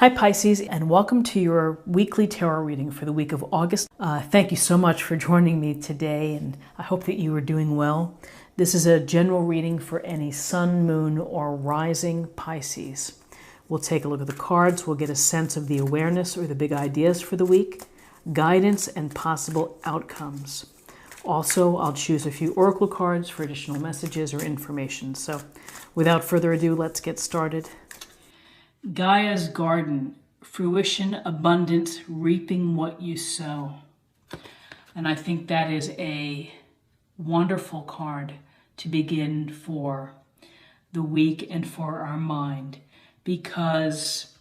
Hi Pisces, and welcome to your weekly tarot reading for the week of August. Thank you so much for joining me today, and I hope that you are doing well. This is a general reading for any sun, moon, or rising Pisces. We'll take a look at the cards, we'll get a sense of the awareness or the big ideas for the week, guidance, and possible outcomes. Also, I'll choose a few oracle cards for additional messages or information. So without further ado, let's get started. Gaia's garden, fruition, abundance, reaping what you sow. And I think that is a wonderful card to begin for the week and for our mind, because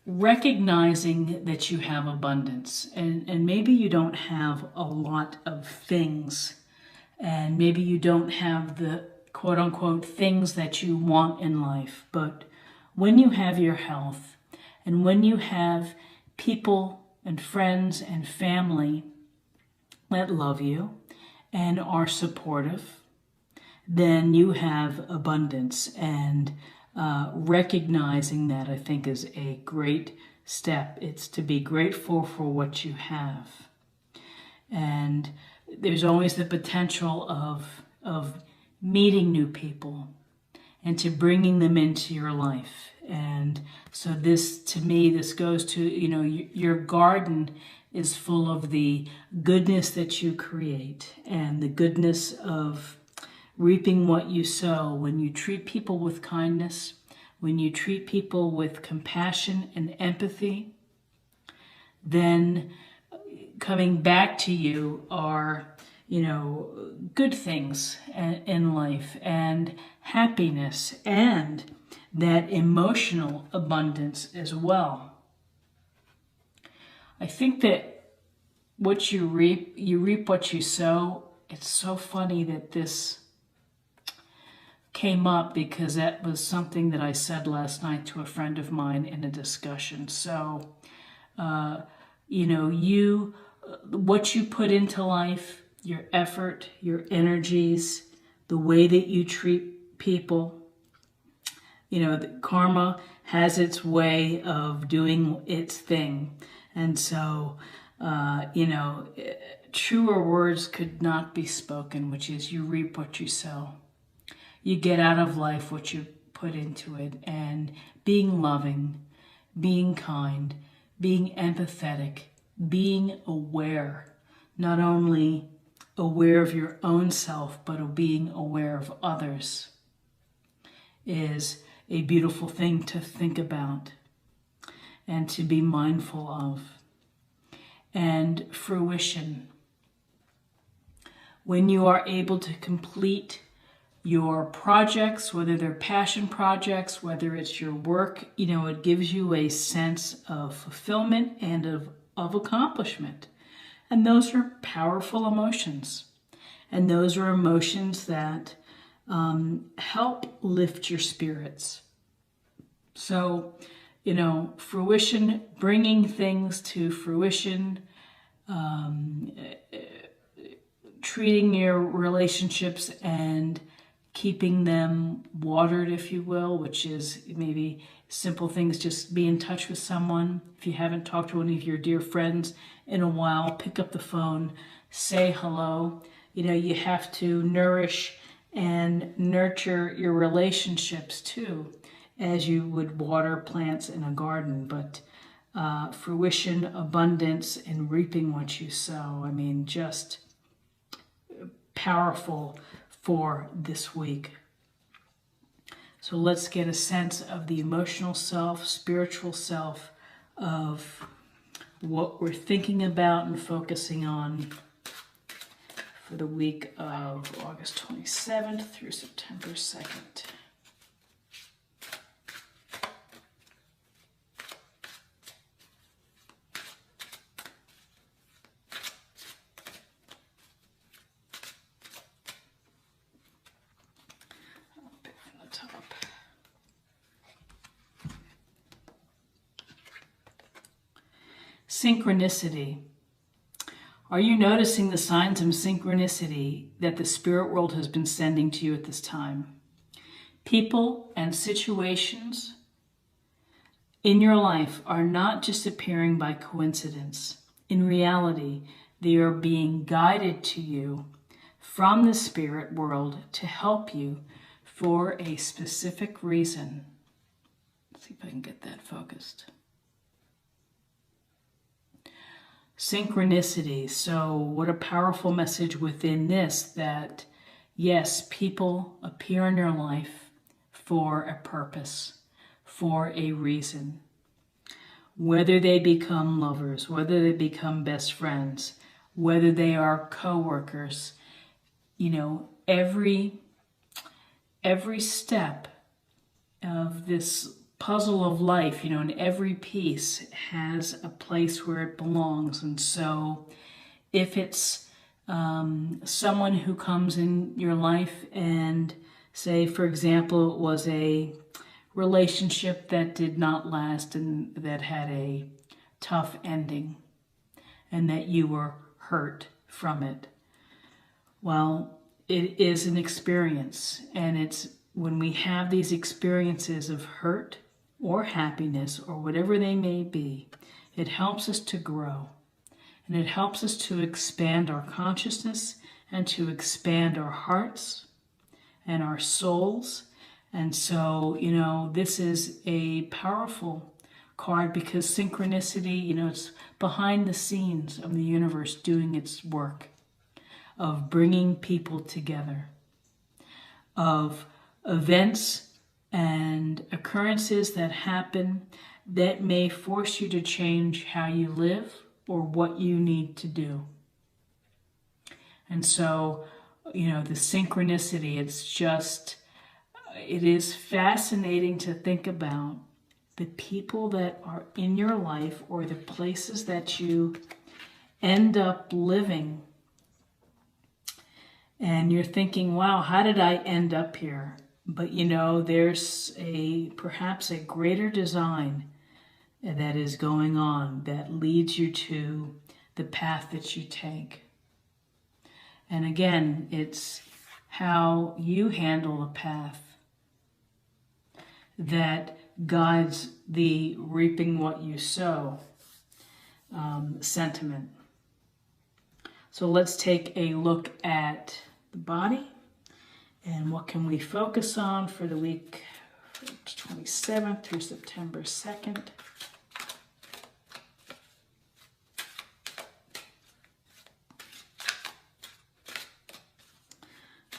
recognizing that you have abundance, and maybe you don't have a lot of things, and maybe you don't have the quote-unquote things that you want in life, but when you have your health and when you have people and friends and family that love you and are supportive, then you have abundance. And recognizing that, I think, is a great step. It's to be grateful for what you have. And there's always the potential of meeting new people and to bringing them into your life. And so this, to me, this goes to, your garden is full of the goodness that you create and the goodness of reaping what you sow. When you treat people with kindness, when you treat people with compassion and empathy, then coming back to you are good things in life and happiness and that emotional abundance as well. I think that what you reap what you sow. It's so funny that this came up because that was something that I said last night to a friend of mine in a discussion. So, what you put into life, your effort, your energies, the way that you treat people, the karma has its way of doing its thing. And so, truer words could not be spoken, which is you reap what you sow. You get out of life what you put into it. And being loving, being kind, being empathetic, being aware, not only aware of your own self, but of being aware of others, is a beautiful thing to think about and to be mindful of. And fruition, when you are able to complete your projects, whether they're passion projects, whether it's your work, it gives you a sense of fulfillment and of accomplishment. And those are powerful emotions. And those are emotions that help lift your spirits. So, fruition, bringing things to fruition, treating your relationships and keeping them watered, if you will, which is maybe simple things, just be in touch with someone. If you haven't talked to any of your dear friends in a while, pick up the phone, say hello. You have to nourish and nurture your relationships too, as you would water plants in a garden. But fruition, abundance, and reaping what you sow, just powerful for this week. So let's get a sense of the emotional self, spiritual self, of what we're thinking about and focusing on for the week of August 27th through September 2nd. Synchronicity. Are you noticing the signs of synchronicity that the spirit world has been sending to you at this time? People and situations in your life are not just appearing by coincidence. In reality, they are being guided to you from the spirit world to help you for a specific reason. Let's see if I can get that focused. Synchronicity. So what a powerful message within this, that yes, people appear in your life for a purpose, for a reason. Whether they become lovers, whether they become best friends, whether they are co-workers, you know, every step of this puzzle of life, you know, and every piece has a place where it belongs. And so if it's someone who comes in your life and say, for example, it was a relationship that did not last and that had a tough ending and that you were hurt from it. Well, it is an experience, and it's when we have these experiences of hurt or happiness or whatever they may be, it helps us to grow, and it helps us to expand our consciousness and to expand our hearts and our souls. And so, you know, this is a powerful card because synchronicity, you know, it's behind the scenes of the universe doing its work of bringing people together, of events and occurrences that happen that may force you to change how you live or what you need to do. And so, you know, the synchronicity, it is fascinating to think about the people that are in your life or the places that you end up living. And you're thinking, wow, how did I end up here? But you know, there's perhaps a greater design that is going on that leads you to the path that you take. And again, it's how you handle a path that guides the reaping what you sow sentiment. So let's take a look at the body and what can we focus on for the week 27th through September 2nd.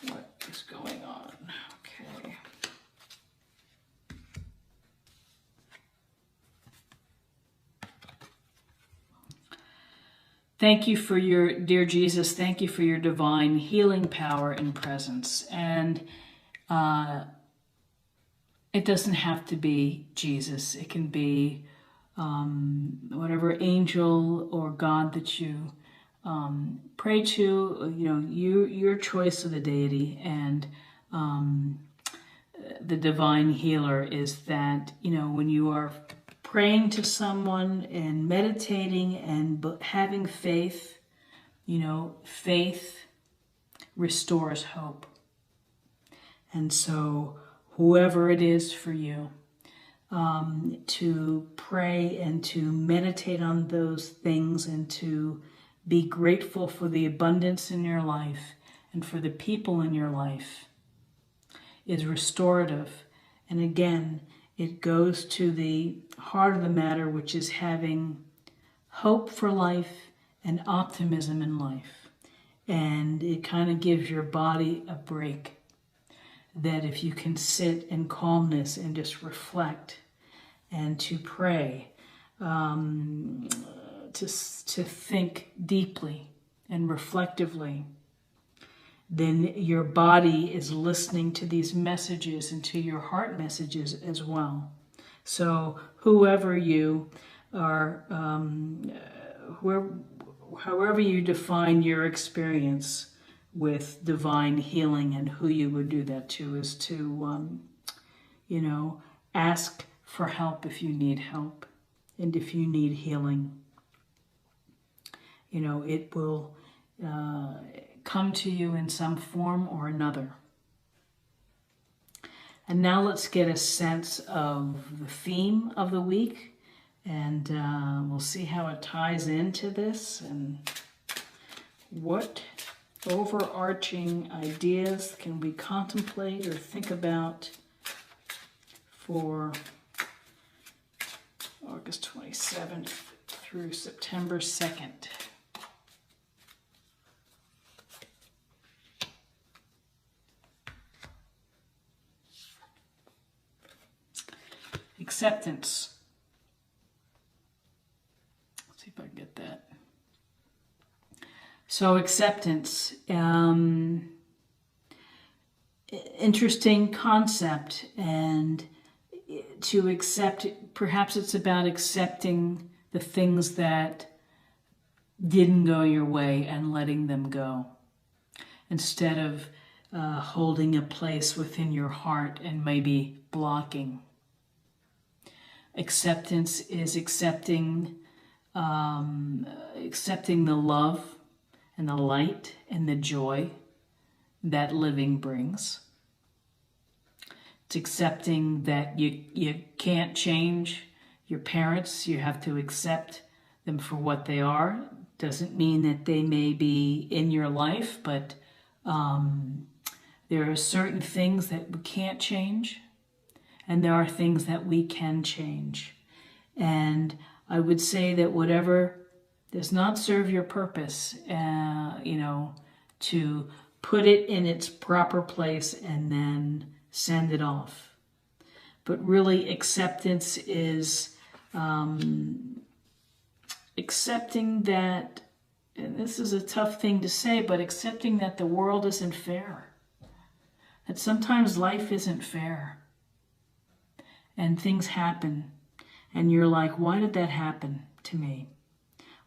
What is going on? Okay. Thank you for your, dear Jesus, thank you for your divine healing power and presence. And it doesn't have to be Jesus. It can be whatever angel or God that you pray to, you know, your choice of the deity. And the divine healer is that, you know, when you are praying to someone and meditating and having faith, you know, faith restores hope. And so whoever it is for you, to pray and to meditate on those things and to be grateful for the abundance in your life and for the people in your life is restorative. And again, it goes to the heart of the matter, which is having hope for life and optimism in life. And it kind of gives your body a break. That if you can sit in calmness and just reflect and to pray, to think deeply and reflectively, then your body is listening to these messages and to your heart messages as well. So whoever you are, however you define your experience with divine healing and who you would do that to is to, you know, ask for help if you need help and if you need healing. You know, it will come to you in some form or another. And now let's get a sense of the theme of the week, and we'll see how it ties into this and what overarching ideas can we contemplate or think about for August 27th through September 2nd. Acceptance. Let's see if I can get that. So acceptance, interesting concept, and to accept, perhaps it's about accepting the things that didn't go your way and letting them go, instead of holding a place within your heart and maybe blocking. Acceptance is accepting the love and the light and the joy that living brings. It's accepting that you can't change your parents. You have to accept them for what they are. Doesn't mean that they may be in your life, but there are certain things that we can't change, and there are things that we can change. And I would say that whatever does not serve your purpose, to put it in its proper place and then send it off. But really, acceptance is accepting that, and this is a tough thing to say, but accepting that the world isn't fair. That sometimes life isn't fair. And things happen. And you're like, why did that happen to me?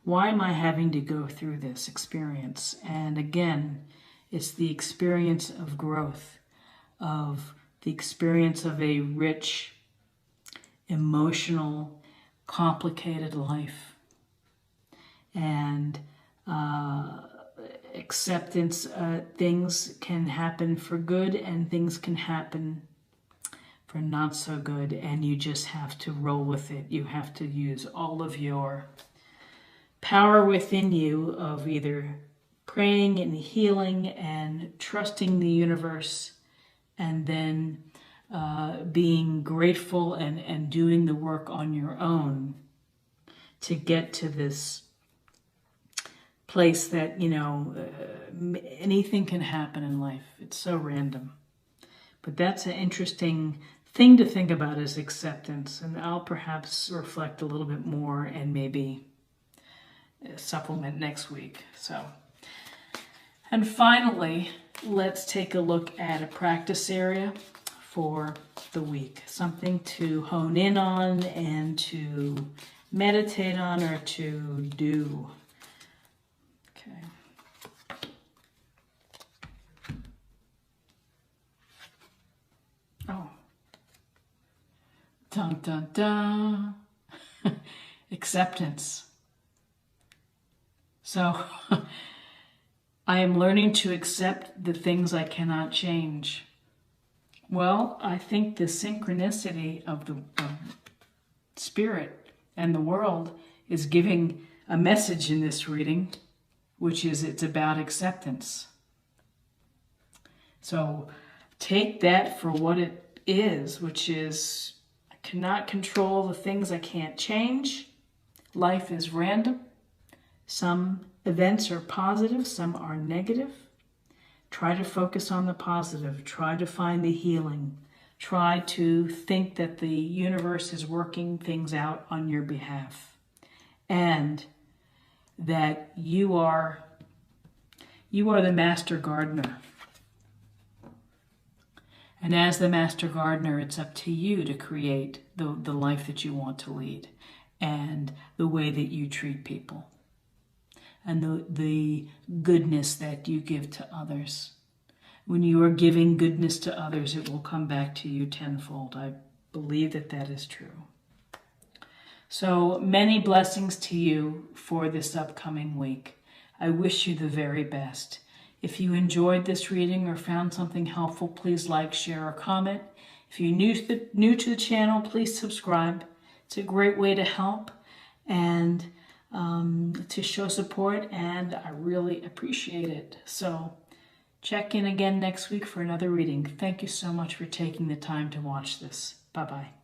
Why am I having to go through this experience? And again, it's the experience of growth, of the experience of a rich, emotional, complicated life. And acceptance, things can happen for good and things can happen for not so good, and you just have to roll with it. You have to use all of your power within you of either praying and healing and trusting the universe, and then being grateful and doing the work on your own to get to this place that, anything can happen in life. It's so random. But that's an interesting thing to think about, is acceptance. And I'll perhaps reflect a little bit more and maybe supplement next week. And finally, let's take a look at a practice area for the week. Something to hone in on and to meditate on or to do. Okay. Oh. Dun, dun, dun. Acceptance. So, I am learning to accept the things I cannot change. Well, I think the synchronicity of the spirit and the world is giving a message in this reading, which is it's about acceptance. So take that for what it is, which is I cannot control the things I can't change. Life is random. Some events are positive, some are negative. Try to focus on the positive. Try to find the healing. Try to think that the universe is working things out on your behalf. And that you are the master gardener. And as the master gardener, it's up to you to create the life that you want to lead and the way that you treat people and the goodness that you give to others. When you are giving goodness to others, it will come back to you tenfold. I believe that that is true. So many blessings to you for this upcoming week. I wish you the very best. If you enjoyed this reading or found something helpful, please like, share, or comment. If you're new to the channel, please subscribe. It's a great way to help and to show support, and I really appreciate it. So check in again next week for another reading. Thank you so much for taking the time to watch this. Bye-bye.